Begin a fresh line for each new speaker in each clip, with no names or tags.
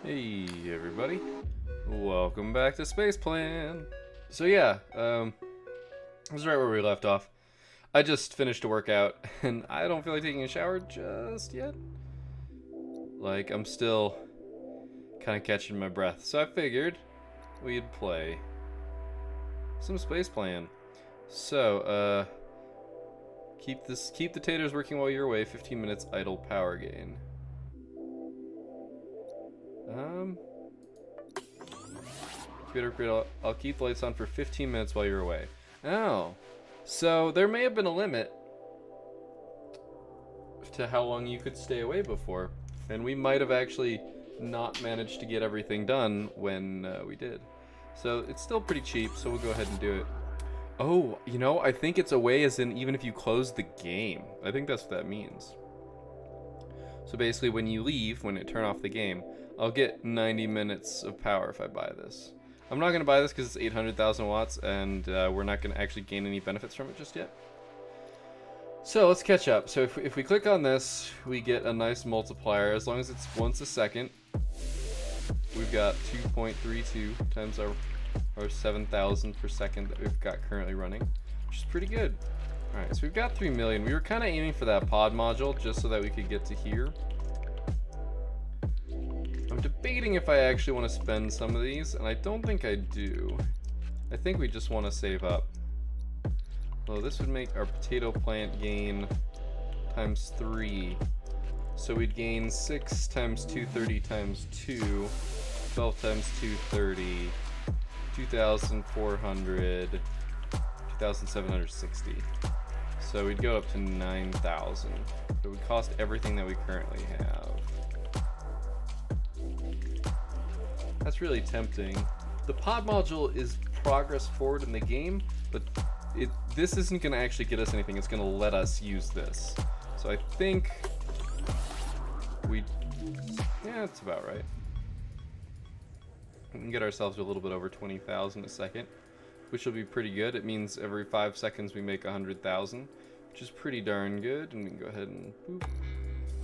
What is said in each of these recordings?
Hey everybody, welcome back to Space Plan. So yeah, this is right where we left off. I just finished a workout and I don't feel like taking a shower just yet. Like I'm still kind of catching my breath. So I figured we'd play some Space Plan. So, keep the taters working while you're away, 15 minutes idle power gain. Computer upgrade, I'll keep the lights on for 15 minutes while you're away. Oh. So there may have been a limit to how long you could stay away before. And we might have actually not managed to get everything done when we did. So it's still pretty cheap, so we'll go ahead and do it. Oh, you know, I think it's away as in even if you close the game. I think that's what that means. So basically when you leave, when it turn off the game, I'll get 90 minutes of power if I buy this. I'm not going to buy this because it's 800,000 watts and we're not going to actually gain any benefits from it just yet. So let's catch up. So if we click on this, we get a nice multiplier. As long as it's once a second, we've got 2.32 times our 7,000 per second that we've got currently running, which is pretty good. Alright, so we've got 3 million. We were kind of aiming for that pod module just so that we could get to here. I'm debating if I actually want to spend some of these, and I don't think I do. I think we just want to save up. Well, this would make our potato plant gain times 3. So we'd gain 6 times 230 times 2, 12 times 230, 2,400, 2,760. So we'd go up to 9,000. It would cost everything that we currently have. That's really tempting. The pod module is progress forward in the game, but this isn't going to actually get us anything. It's going to let us use this. So I think yeah, that's about right. We can get ourselves to a little bit over 20,000 a second, which will be pretty good. It means every 5 seconds we make 100,000, which is pretty darn good. And we can go ahead and boop,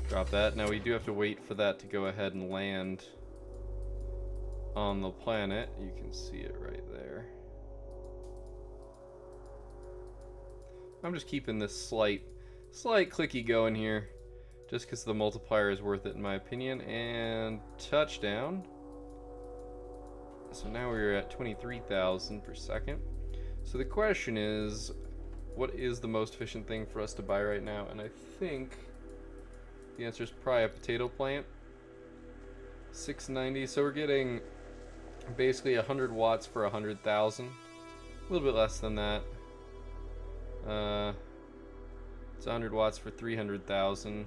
drop that. Now we do have to wait for that to go ahead and land on the planet. You can see it right there. I'm just keeping this slight clicky going here, just because the multiplier is worth it in my opinion. And touchdown. So now we're at 23,000 per second. So the question is, what is the most efficient thing for us to buy right now? And I think the answer is probably a potato plant. 690. So we're getting basically 100 watts for 100,000. A little bit less than that. It's 100 watts for 300,000.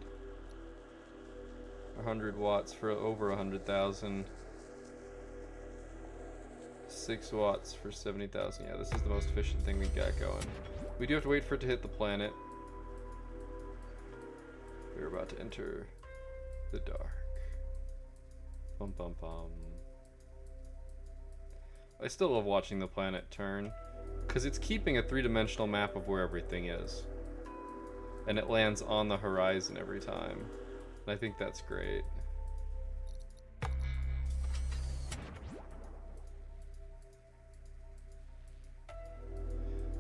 100 watts for over 100,000. 6 watts for 70,000. Yeah, this is the most efficient thing we got going. We do have to wait for it to hit the planet. We're about to enter the dark. Bum bum bum. I still love watching the planet turn, because it's keeping a three-dimensional map of where everything is. And it lands on the horizon every time. And I think that's great.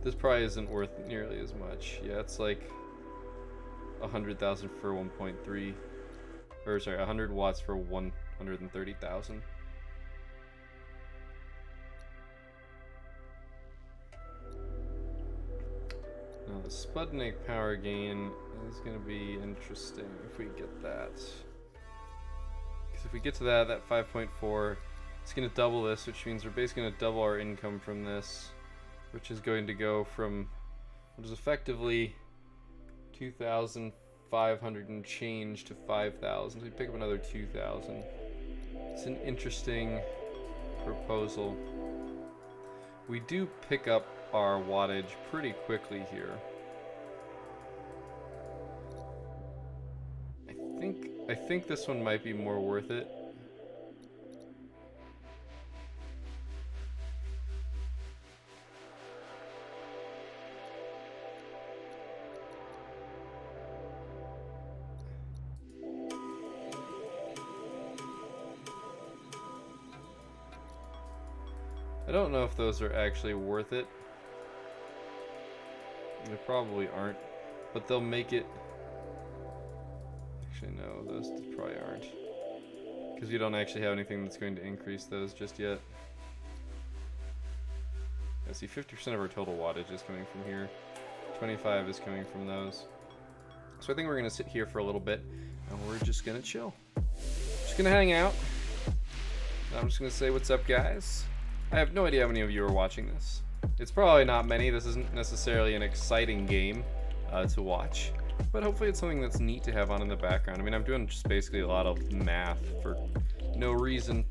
This probably isn't worth nearly as much. Yeah, it's like 100,000 for 1.3, or sorry, 100 watts for 130,000. Now the Sputnik power gain is going to be interesting if we get that. Because if we get to that 5.4, it's going to double this, which means we're basically going to double our income from this, which is going to go from what is effectively 2,500 and change to 5,000. So we pick up another 2,000. It's an interesting proposal. We do pick up our wattage pretty quickly here. I think this one might be more worth it. I don't know if those are actually worth it. They probably aren't, but they'll make it. Actually, no, those probably aren't, because we don't actually have anything that's going to increase those just yet. I see 50% of our total wattage is coming from here. 25 is coming from those. So I think we're gonna sit here for a little bit, and we're just gonna chill. Just gonna hang out. I'm just gonna say what's up, guys. I have no idea how many of you are watching this. It's probably not many. This isn't necessarily an exciting game to watch, but hopefully it's something that's neat to have on in the background. I mean, I'm doing just basically a lot of math for no reason.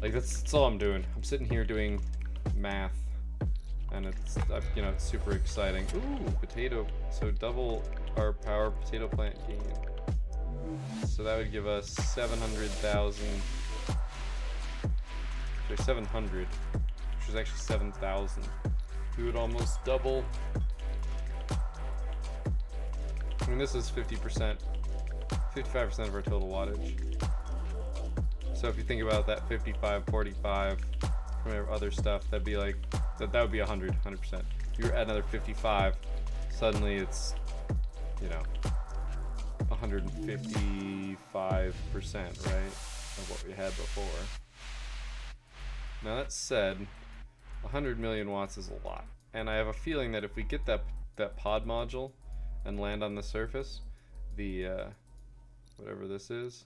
Like that's all I'm doing. I'm sitting here doing math, and it's you know, it's super exciting. Ooh, potato. So double our power potato plant gain. So that would give us 700,000. 700, which is actually 7,000. We would almost double. I mean, this is 50%, 55% of our total wattage. So if you think about that 55, 45 from our other stuff, that'd be like, that would be 100%. If you were at another 55, suddenly it's, you know, 155%, right, of what we had before. Now that said, 100 million watts is a lot, and I have a feeling that if we get that pod module and land on the surface, the whatever this is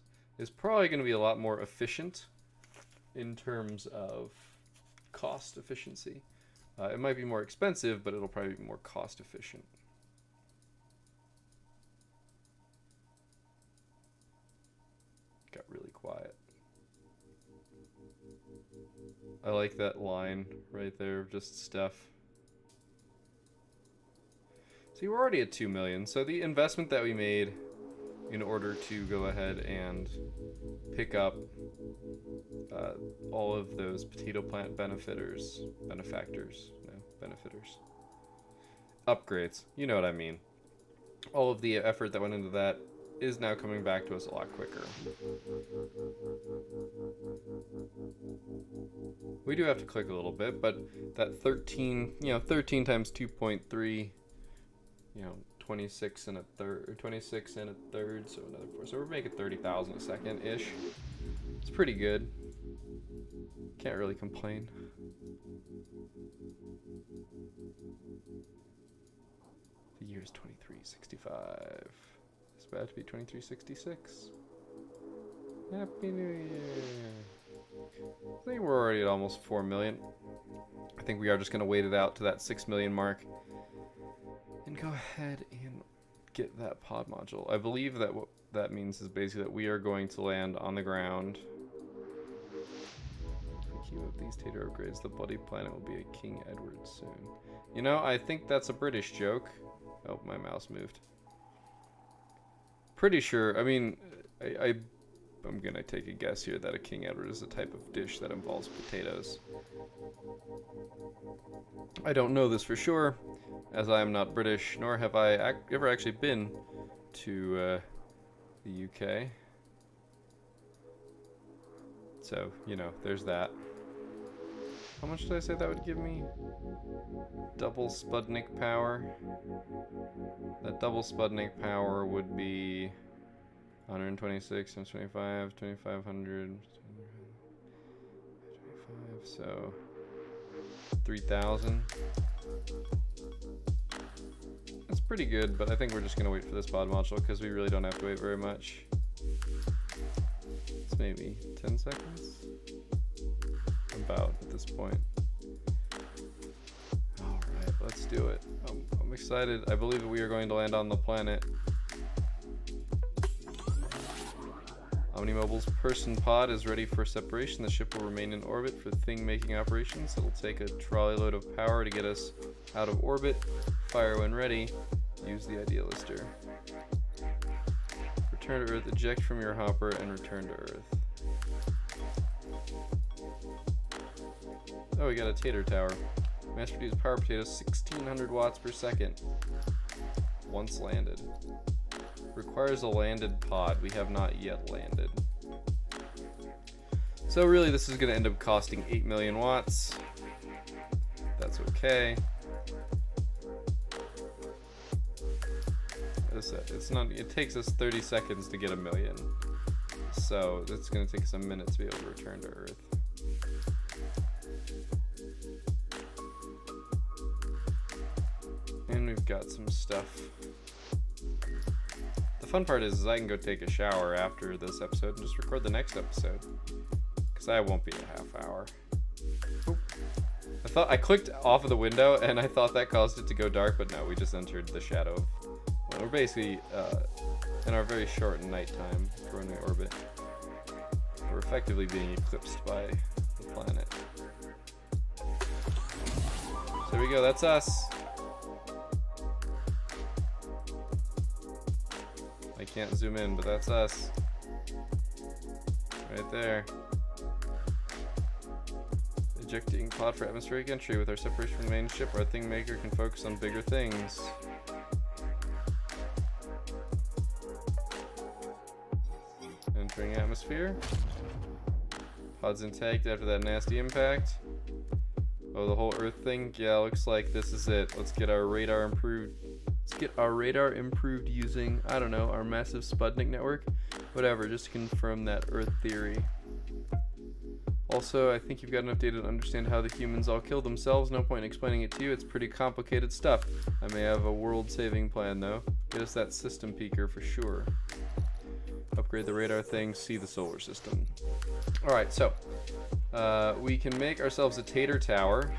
probably going to be a lot more efficient in terms of cost efficiency. It might be more expensive, but it'll probably be more cost efficient. Got really quiet. I like that line right there of just stuff. See, we're already at 2 million, so the investment that we made in order to go ahead and pick up all of those potato plant benefactors, upgrades, you know what I mean. All of the effort that went into that is now coming back to us a lot quicker. We do have to click a little bit, but that 13, you know, 13 times 2.3, you know, 26 and a third, or 26 and a third, so another 4. So we're making 30,000 a second ish. It's pretty good. Can't really complain. The year is 2365. It's about to be 2366. Happy New Year. I think we're already at almost 4 million. I think we are just going to wait it out to that 6 million mark and go ahead and get that pod module. I believe that what that means is basically that we are going to land on the ground. If we keep up these Tater upgrades, the bloody planet will be a King Edward soon. You know, I think that's a British joke. Oh, my mouse moved. Pretty sure, I mean, I'm gonna take a guess here that a King Edward is a type of dish that involves potatoes. I don't know this for sure, as I am not British, nor have I ever actually been to the UK. So, you know, there's that. How much did I say that would give me? Double Sputnik power. That double Sputnik power would be 126 times 25, 2500, 25, so 3,000. That's pretty good, but I think we're just gonna wait for this pod module because we really don't have to wait very much. It's maybe 10 seconds. About at this point. Alright, let's do it. I'm excited. I believe that we are going to land on the planet. Omnimobile's person pod is ready for separation. The ship will remain in orbit for thing-making operations. It'll take a trolley load of power to get us out of orbit. Fire when ready. Use the idealister. Return to Earth. Eject from your hopper and return to Earth. Oh, we got a Tater tower. Mass produced power potatoes 1600 watts per second. Once landed. Requires a landed pod. We have not yet landed. So really this is going to end up costing 8 million watts. That's okay. It's not, it takes us 30 seconds to get a million. So it's going to take us a minute to be able to return to Earth. And we've got some stuff. The fun part is I can go take a shower after this episode and just record the next episode. Because I won't be a half hour. Oop. I clicked off of the window and I thought that caused it to go dark, but no, we just entered the shadow. Well, we're basically in our very short nighttime for when we orbit. We're effectively being eclipsed by the planet. So there we go, that's us. I can't zoom in, but that's us. Right there. Ejecting pod for atmospheric entry. With our separation from the main ship, our thing maker can focus on bigger things. Entering atmosphere. Pod's intact after that nasty impact. Oh, the whole Earth thing? Yeah, looks like this is it. Let's get our radar improved. Let's get our radar improved using, I don't know, our massive Sputnik network. Whatever, just to confirm that Earth theory. Also, I think you've got enough data to understand how the humans all killed themselves. No point in explaining it to you. It's pretty complicated stuff. I may have a world-saving plan, though. Get us that system peaker for sure. Upgrade the radar thing, see the solar system. Alright, so we can make ourselves a Tater tower.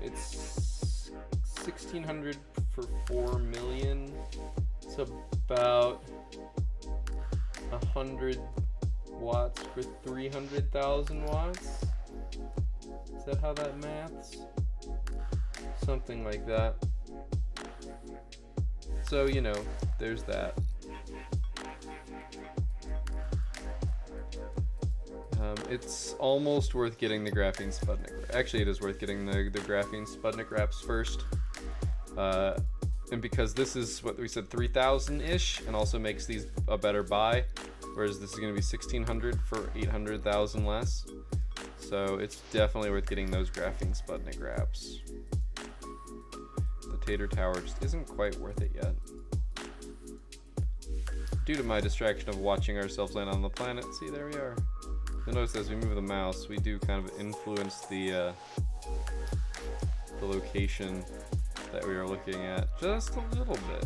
It's 1,600 for 4 million. It's about 100 watts for 300,000 watts. Is that how that maths? Something like that. So, you know, there's that. It's almost worth getting the graphene Sputnik. Actually, it is worth getting the graphene Sputnik wraps first. And because this is what we said, 3,000-ish, and also makes these a better buy, whereas this is going to be 1,600 for 800,000 less. So it's definitely worth getting those graphene Sputnik wraps. The Tater tower just isn't quite worth it yet. Due to my distraction of watching ourselves land on the planet. See, there we are. You'll notice as we move the mouse, we do kind of influence the location that we are looking at just a little bit.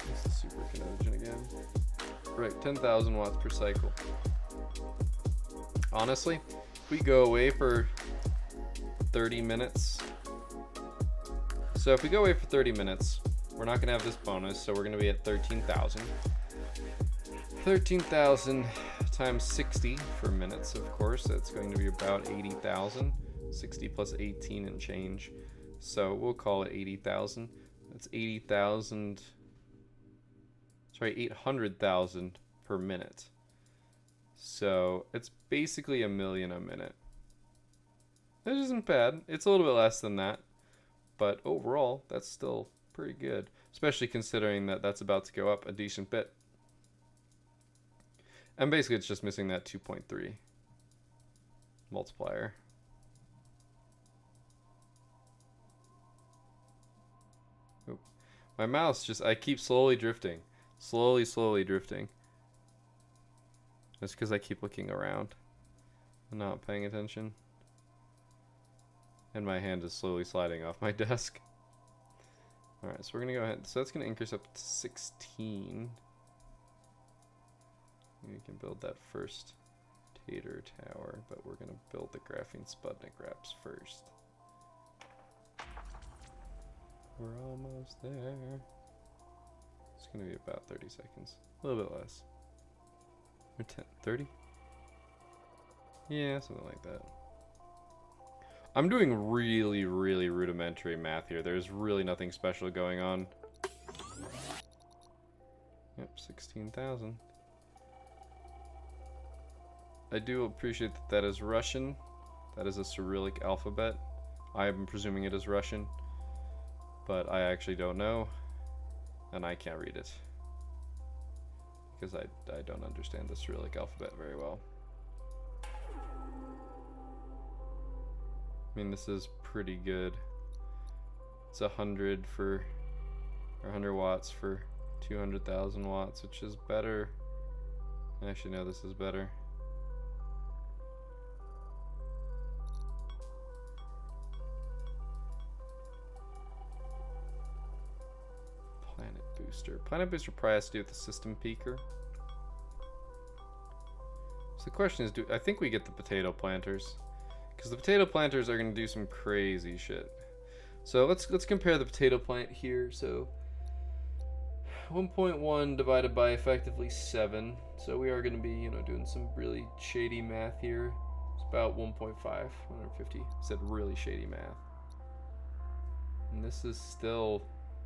This is super Canadian again. Right, 10,000 watts per cycle. Honestly, if we go away for 30 minutes. So if we go away for 30 minutes, we're not gonna have this bonus, so we're gonna be at 13,000. 13,000 times 60 for minutes, of course, that's going to be about 80,000. 60 plus 18 and change. So we'll call it 80,000. That's 80,000, sorry, 800,000 per minute. So it's basically 1 million a minute. That isn't bad. It's a little bit less than that, but overall, that's still pretty good, especially considering that that's about to go up a decent bit. And basically it's just missing that 2.3 multiplier. Oop. My mouse just, I keep slowly drifting. Slowly drifting. That's because I keep looking around and not paying attention. And my hand is slowly sliding off my desk. Alright, so we're going to go ahead. So that's going to increase up to 16. We can build that first Tater tower, but we're going to build the graphene Sputnik wraps first. We're almost there. It's going to be about 30 seconds. A little bit less. Or 10, 30? Yeah, something like that. I'm doing really rudimentary math here. There's really nothing special going on. Yep, 16,000. I do appreciate that that is Russian. That is a Cyrillic alphabet. I am presuming it is Russian, but I actually don't know, and I can't read it because I don't understand the Cyrillic alphabet very well. I mean, this is pretty good. It's 100 for, or 100 watts for 200,000 watts, which is better. Actually, no, this is better. Planet Booster. Planet Booster probably has to do with the system peaker. So the question is, I think we get the potato planters, because the potato planters are going to do some crazy shit. So let's compare the potato plant here. So 1.1 divided by effectively 7. So we are going to be, you know, doing some really shady math here. It's about 1.5, 150. Said really shady math. And this is still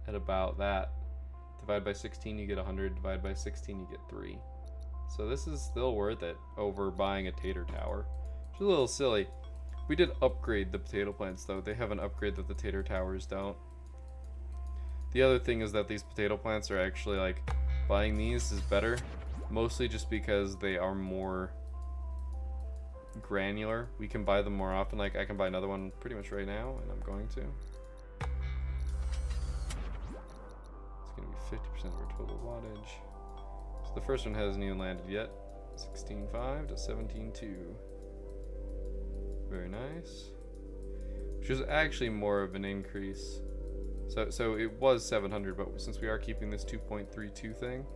at about that. Divide by 16, you get 100. Divide by 16, you get 3. So this is still worth it over buying a Tater tower, which is a little silly. We did upgrade the potato plants, though. They have an upgrade that the Tater towers don't. The other thing is that these potato plants are actually, like, buying these is better, mostly just because they are more granular. We can buy them more often. Like, I can buy another one pretty much right now, and I'm going to. It's going to be 50% of our total wattage. So the first one hasn't even landed yet. 16.5 to 17.2. Very nice. Which is actually more of an increase. So it was 700, but since we are keeping this 2.32 thing,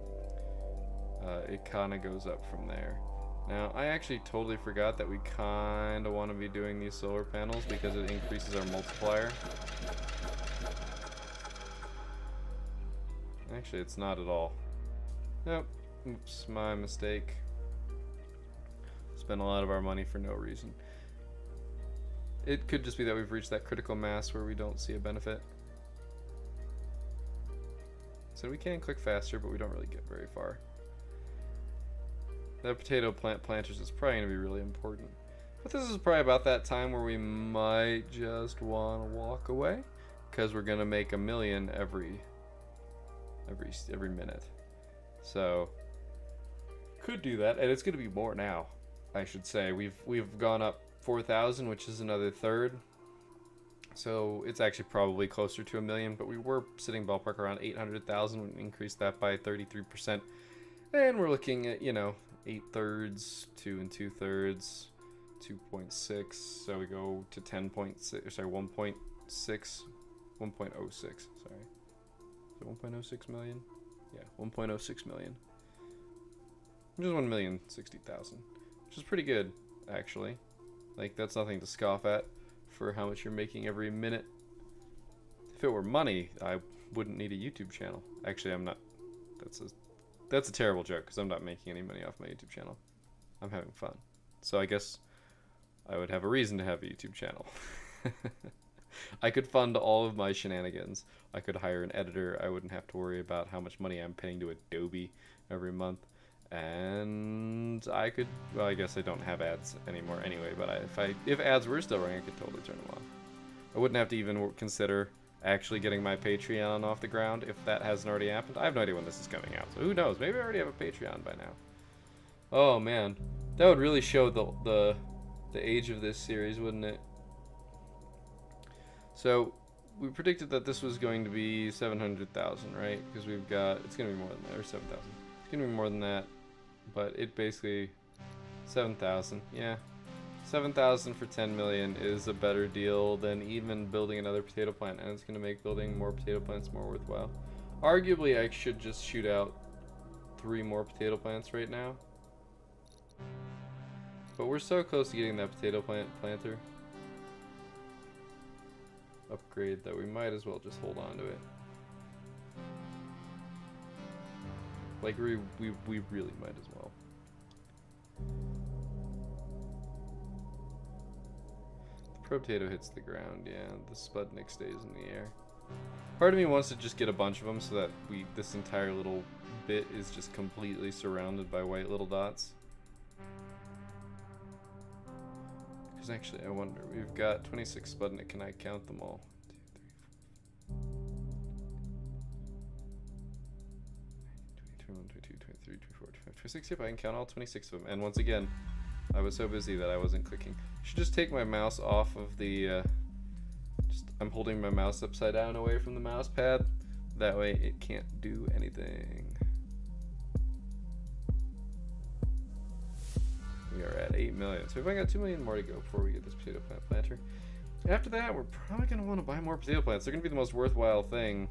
it kind of goes up from there. Now, I actually totally forgot that we kind of want to be doing these solar panels because it increases our multiplier. Actually, it's not at all. Nope. Oops, my mistake. Spent a lot of our money for no reason. It could just be that we've reached that critical mass where we don't see a benefit. So we can click faster, but we don't really get very far. That potato plant planters is probably going to be really important. But this is probably about that time where we might just want to walk away, because we're going to make 1 million every minute. So could do that, and it's going to be more now. I should say we've gone up 4,000, which is another third. So it's actually probably closer to 1 million, but we were sitting ballpark around 800,000. We increased that by 33%, and we're looking at, you know, 8 thirds, 2 and 2 thirds, 2.6. So we go to 10.6. Sorry, 1.6, 1.06. Sorry, so 1.06 million. Yeah, 1.06 million. Which is 1,060,000, which is pretty good, actually. Like, that's nothing to scoff at for how much you're making every minute. If it were money, I wouldn't need a YouTube channel. Actually, I'm not. That's a terrible joke, because I'm not making any money off my YouTube channel. I'm having fun. So I guess I would have a reason to have a YouTube channel. I could fund all of my shenanigans. I could hire an editor. I wouldn't have to worry about how much money I'm paying to Adobe every month. And I could, well, I guess I don't have ads anymore anyway, but if ads were still running, I could totally turn them off. I wouldn't have to even consider actually getting my Patreon off the ground if that hasn't already happened. I have no idea when this is coming out, so who knows? Maybe I already have a Patreon by now. Oh man, that would really show the age of this series, wouldn't it? So we predicted that this was going to be 700,000, right? Because we've got, it's going to be more than that, or 7,000. It's going to be more than that, but it basically, 7,000, yeah. 7,000 for 10 million is a better deal than even building another potato plant, and it's going to make building more potato plants more worthwhile. Arguably, I should just shoot out 3 more potato plants right now. But we're so close to getting that potato planter upgrade that we might as well just hold on to it. Like, we really might as well. The pro potato hits the ground, yeah. The Sputnik stays in the air. Part of me wants to just get a bunch of them so that this entire little bit is just completely surrounded by white little dots. Because actually, I wonder, we've got 26 Sputnik. Can I count them all? 2, 3, 4. 21, 22, 23, 24, 26, yep, I can count all 26 of them. And once again, I was so busy that I wasn't clicking. I should just take my mouse off of the, I'm holding my mouse upside down away from the mouse pad. That way it can't do anything. We are at 8 million. So we've only got 2 million more to go before we get this potato plant planter. After that, we're probably going to want to buy more potato plants. They're going to be the most worthwhile thing.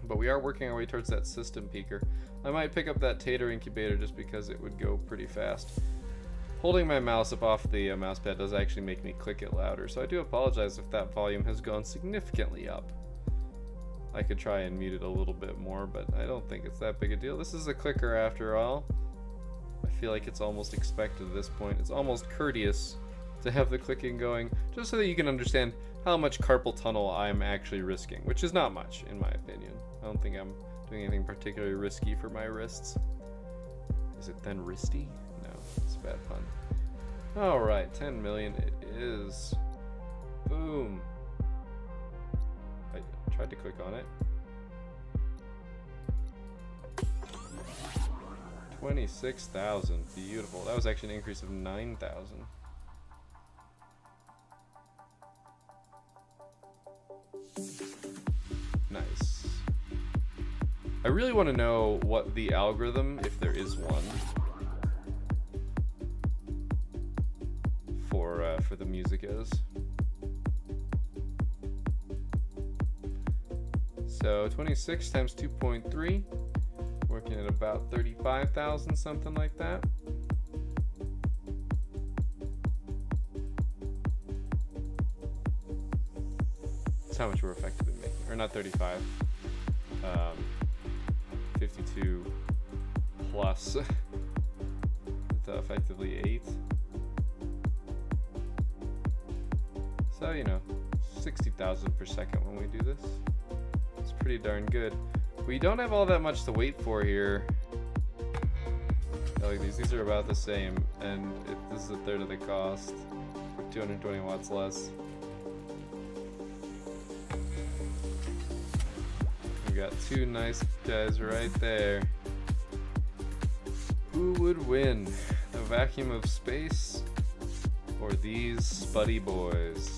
But we are working our way towards that system peaker. I might pick up that Tater incubator just because it would go pretty fast. Holding my mouse up off the mouse pad does actually make me click it louder. So I do apologize if that volume has gone significantly up. I could try and mute it a little bit more, but I don't think it's that big a deal. This is a clicker after all. I feel like it's almost expected at this point. It's almost courteous to have the clicking going, just so that you can understand how much carpal tunnel I'm actually risking, which is not much, in my opinion. I don't think I'm doing anything particularly risky for my wrists. Is it then wristy? No, it's a bad pun. Alright, 10 million it is. Boom. I tried to click on it. 26,000. Beautiful. That was actually an increase of 9,000. Nice. I really want to know what the algorithm, if there is one, for the music is. So 26 times 2.3, working at about 35,000, something like that. That's how much we're effectively making, or not 35, 52 plus effectively 8. So, you know, 60,000 per second when we do this. It's pretty darn good. We don't have all that much to wait for here. Like these are about the same, and this is a third of the cost. 220 watts less. We got two nice guys right there. Who would win? The vacuum of space or these spuddy boys?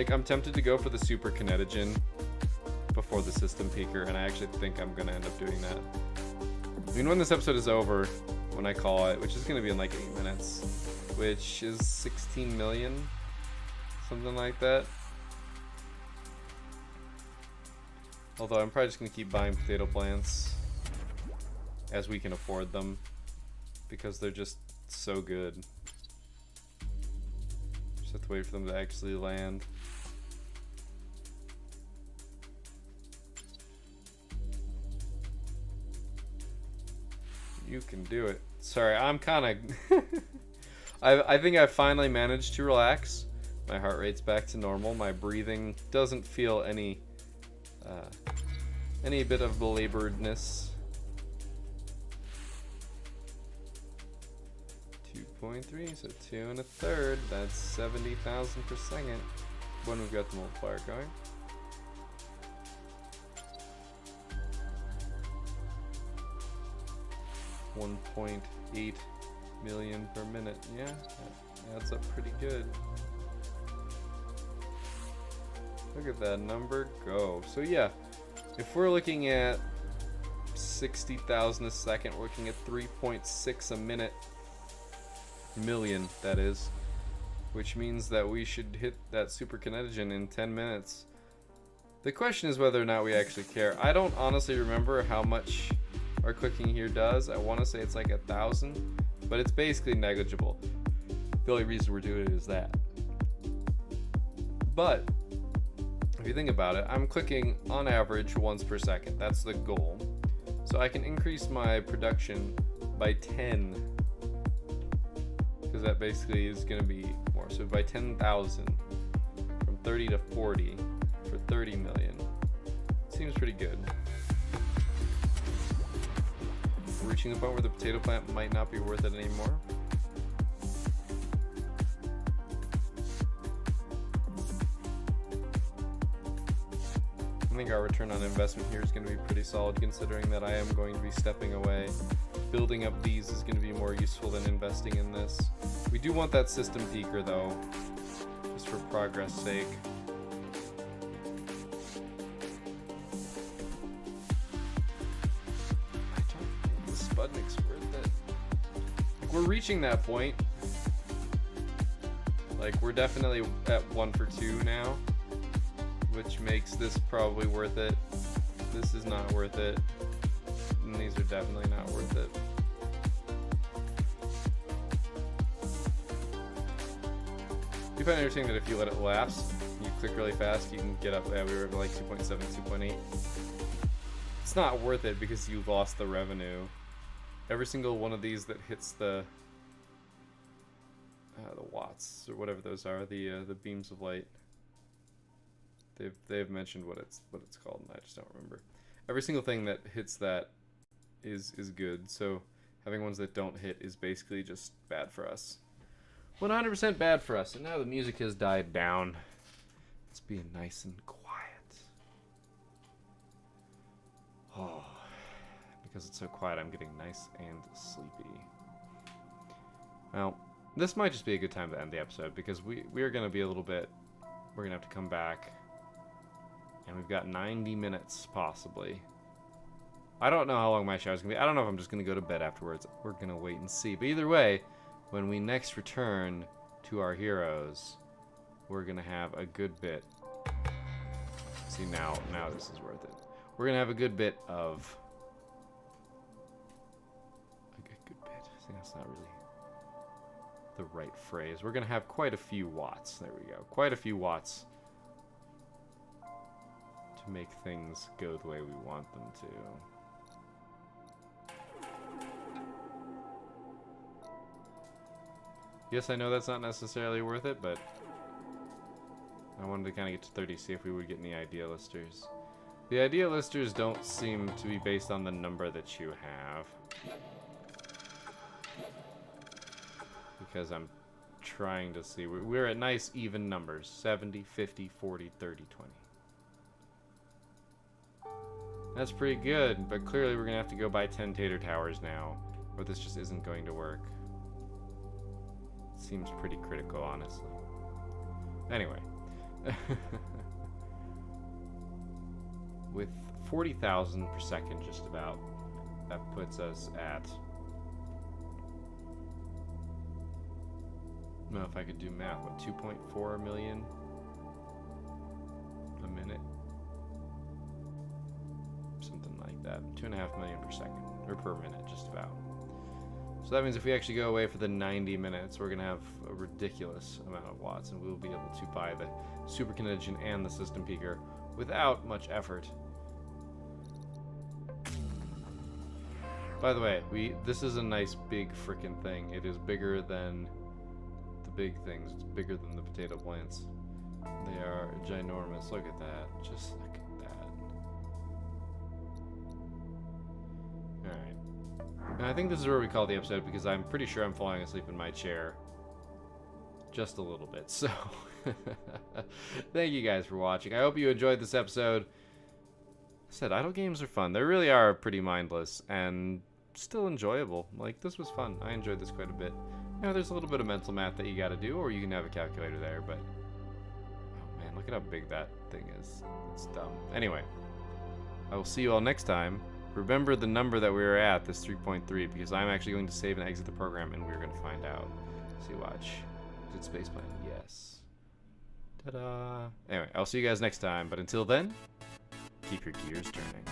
I'm tempted to go for the super kinetogen before the system peaker, and I actually think I'm gonna end up doing that. I mean, when this episode is over, when I call it, which is gonna be in like 8 minutes, which is 16 million, something like that. Although I'm probably just gonna keep buying potato plants as we can afford them, because they're just so good. Just have to wait for them to actually land. You can do it. Sorry, I'm kind of... I think I finally managed to relax. My heart rate's back to normal. My breathing doesn't feel any bit of belaboredness. 2.3, so 2 1/3. That's 70,000 per second when we've got the multiplier going. $1.8 million per minute. Yeah, that adds up pretty good. Look at that number go. So yeah, if we're looking at 60,000 a second, we're looking at 3.6 a minute. Million, that is. Which means that we should hit that super kinetogen in 10 minutes. The question is whether or not we actually care. I don't honestly remember how much our clicking here does. I want to say it's like 1,000, but it's basically negligible. The only reason we're doing it is that. But if you think about it, I'm clicking on average once per second. That's the goal. So I can increase my production by 10, because that basically is going to be more. So by 10,000, from 30 to 40 for 30 million. Seems pretty good. We're reaching the point where the potato plant might not be worth it anymore. think our return on investment here is going to be pretty solid, considering that I am going to be stepping away. Building up these is going to be more useful than investing in this. We do want that system peaker, though, just for progress sake. I don't think the Sputnik's worth it. Like, we're reaching that point. Like, we're definitely at 1 for 2 now, which makes this probably worth it. This is not worth it. And these are definitely not worth it. You find it interesting that if you let it lapse, you click really fast, you can get up. Yeah, we were like 2.7, 2.8. It's not worth it because you've lost the revenue. Every single one of these that hits the watts or whatever those are, the beams of light. They've mentioned what it's called, and I just don't remember. Every single thing that hits that is good. So having ones that don't hit is basically just bad for us. 100% bad for us. And now the music has died down. It's being nice and quiet. Oh, because it's so quiet, I'm getting nice and sleepy. Well, this might just be a good time to end the episode because we are going to be a little bit. We're going to have to come back. And we've got 90 minutes, possibly. I don't know how long my show is going to be. I don't know if I'm just going to go to bed afterwards. We're going to wait and see. But either way, when we next return to our heroes, we're going to have a good bit. See, now this is worth it. We're going to have a good bit of... A good bit. I think that's not really the right phrase. We're going to have quite a few watts. There we go. Quite a few watts to make things go the way we want them to. Yes, I know that's not necessarily worth it, but I wanted to kind of get to 30, see if we would get any idea listers. The idea listers don't seem to be based on the number that you have. Because I'm trying to see. We're at nice even numbers. 70, 50, 40, 30, 20. That's pretty good, but clearly we're going to have to go buy 10 Tater Towers now, or this just isn't going to work. Seems pretty critical, honestly. Anyway. With 40,000 per second, just about, that puts us at... I don't know if I could do math. What, 2.4 million a minute? Something like that. 2.5 million per second, or per minute, just about. So that means if we actually go away for the 90 minutes, we're going to have a ridiculous amount of watts, and we'll be able to buy the supercondension and the system peaker without much effort. By the way, this is a nice big frickin' thing. It is bigger than the big things. It's bigger than the potato plants. They are ginormous. Look at that. Just look at that. Alright. And I think this is where we call the episode because I'm pretty sure I'm falling asleep in my chair. Just a little bit. So, thank you guys for watching. I hope you enjoyed this episode. I said idle games are fun. They really are pretty mindless and still enjoyable. Like, this was fun. I enjoyed this quite a bit. You know, there's a little bit of mental math that you gotta do, or you can have a calculator there, but... Oh man, look at how big that thing is. It's dumb. Anyway, I will see you all next time. Remember the number that we were at, this 3.3, because I'm actually going to save and exit the program, and we're going to find out. See, watch. Is it space plan? Yes. Ta-da! Anyway, I'll see you guys next time, but until then, keep your gears turning.